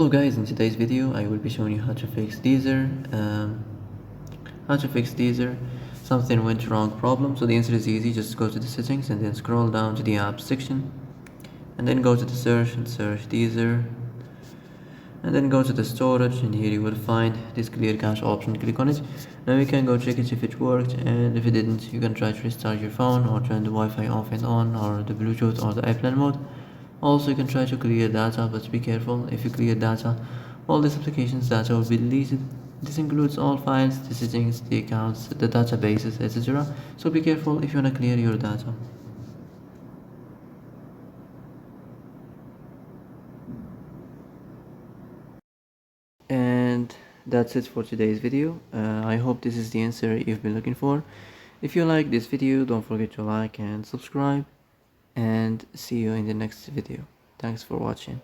Hello guys, in today's video I will be showing you how to fix Deezer. Something went wrong problem. So the answer is easy. Just go to the settings and then scroll down to the apps section, and then go to the search and search Deezer, and then go to the storage, and here you will find this clear cache option. Click on it. Now you can go check it if it worked, and if it didn't, you can try to restart your phone or turn the Wi-Fi off and on, or the Bluetooth or the airplane mode. Also, you can try to clear data, but be careful. If you clear data, all these applications data will be deleted. This includes all files, the settings, the accounts, the databases, etc. So be careful if you want to clear your data. And that's it for today's video. I hope this is the answer you've been looking for. If you like this video, don't forget to like and subscribe, and see you in the next video. Thanks for watching.